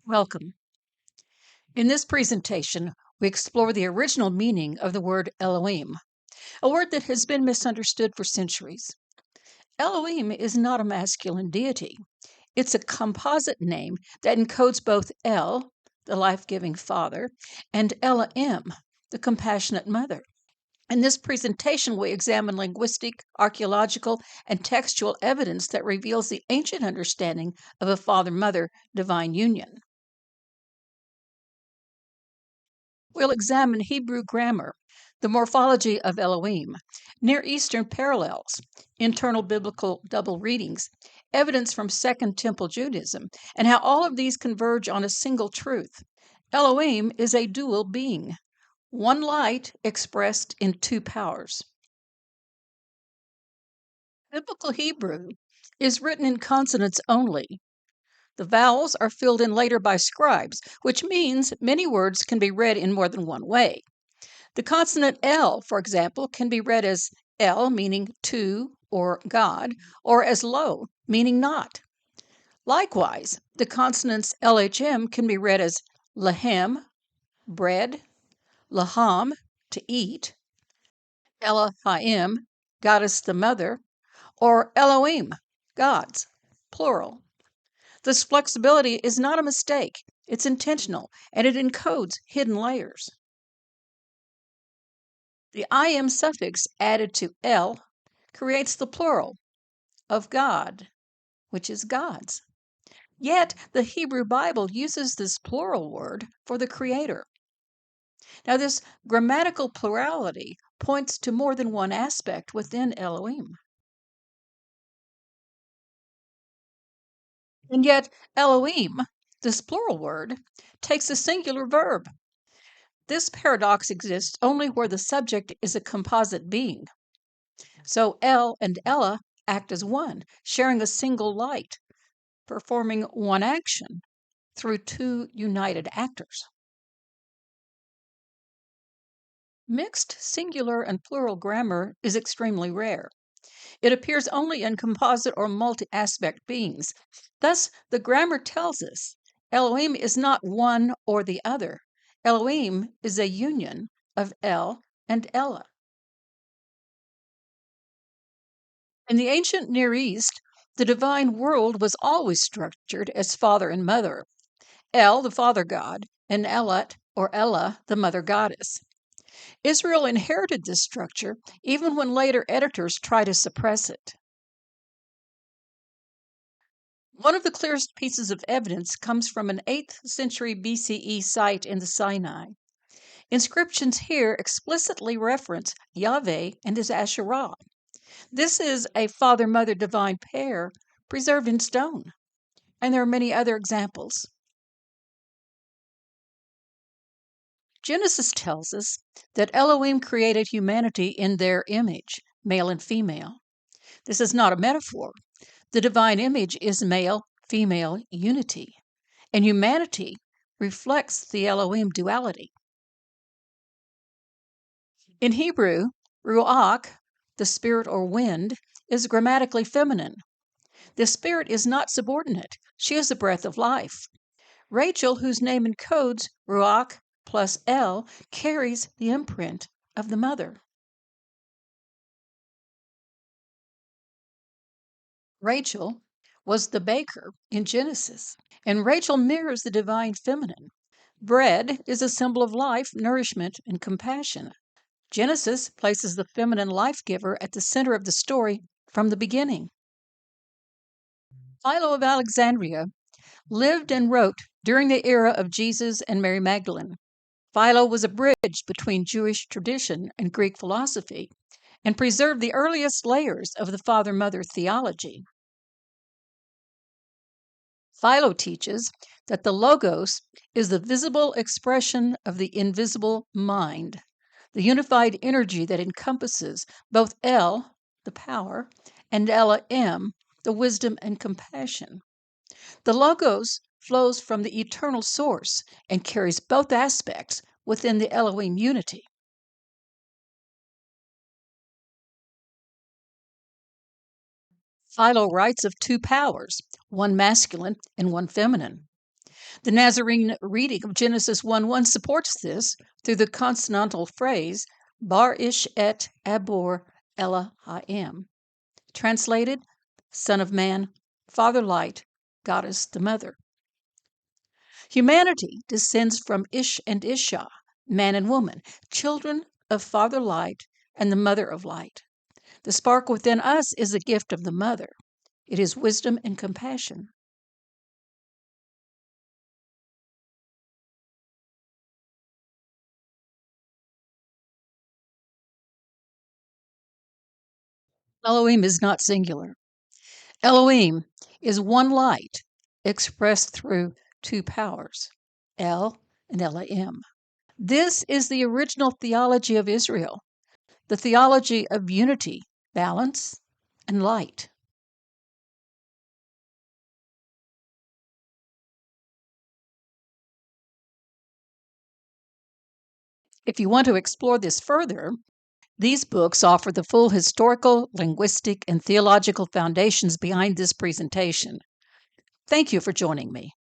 Welcome. In this presentation, we explore the original meaning of the word Elohim, a word that has been misunderstood for centuries. Elohim is not a masculine deity. It's a composite name that encodes both El, the life-giving father, and Elohim, the compassionate mother. In this presentation, we examine linguistic, archaeological, and textual evidence that reveals the ancient understanding of a father-mother divine union. We'll examine Hebrew grammar, the morphology of Elohim, Near Eastern parallels, internal biblical double readings, evidence from Second Temple Judaism, and how all of these converge on a single truth. Elohim is a dual being, one light expressed in two powers. Biblical Hebrew is written in consonants only. The vowels are filled in later by scribes, which means many words can be read in more than one way. The consonant L, for example, can be read as L, meaning to or God, or as lo, meaning not. Likewise, the consonants LHM can be read as lahem, bread, laham, to eat, Elohim, goddess the mother, or Elohim, gods, plural. This flexibility is not a mistake. It's intentional, and it encodes hidden layers. The im suffix added to el creates the plural of God, which is gods. Yet the Hebrew Bible uses this plural word for the Creator. Now, this grammatical plurality points to more than one aspect within Elohim. And yet, Elohim, this plural word, takes a singular verb. This paradox exists only where the subject is a composite being. So El and Ella act as one, sharing a single light, performing one action through two united actors. Mixed singular and plural grammar is extremely rare. It appears only in composite or multi-aspect beings. Thus, the grammar tells us Elohim is not one or the other. Elohim is a union of El and Ella. In the ancient Near East, the divine world was always structured as father and mother. El, the father god, and Elat, or Ella, the mother goddess. Israel inherited this structure even when later editors try to suppress it. One of the clearest pieces of evidence comes from an 8th century BCE site in the Sinai. Inscriptions here explicitly reference Yahweh and his Asherah. This is a father-mother divine pair preserved in stone, and there are many other examples. Genesis tells us that Elohim created humanity in their image, male and female. This is not a metaphor. The divine image is male-female unity, and humanity reflects the Elohim duality. In Hebrew, ruach, the spirit or wind, is grammatically feminine. The spirit is not subordinate. She is the breath of life. Rachel, whose name encodes ruach plus El, carries the imprint of the mother. Rachel was the baker in Genesis, and Rachel mirrors the divine feminine. Bread is a symbol of life, nourishment, and compassion. Genesis places the feminine life giver at the center of the story from the beginning. Philo of Alexandria lived and wrote during the era of Jesus and Mary Magdalene. Philo was a bridge between Jewish tradition and Greek philosophy and preserved the earliest layers of the father-mother theology. Philo teaches that the Logos is the visible expression of the invisible mind, the unified energy that encompasses both El, the power, and Elohim, the wisdom and compassion. The Logos flows from the eternal source and carries both aspects within the Elohim unity. Philo writes of two powers, one masculine and one feminine. The Nazarene reading of Genesis 1:1 supports this through the consonantal phrase, Bar Ish et Abor Elohim. Translated, Son of Man, Father Light, Goddess the Mother. Humanity descends from Ish and Isha, man and woman, children of Father Light and the Mother of Light. The spark within us is a gift of the Mother. It is wisdom and compassion. Elohim is not singular. Elohim is one light expressed through two powers, El and Elohim. This is the original theology of Israel, the theology of unity, balance, and light. If you want to explore this further, these books offer the full historical, linguistic, and theological foundations behind this presentation. Thank you for joining me.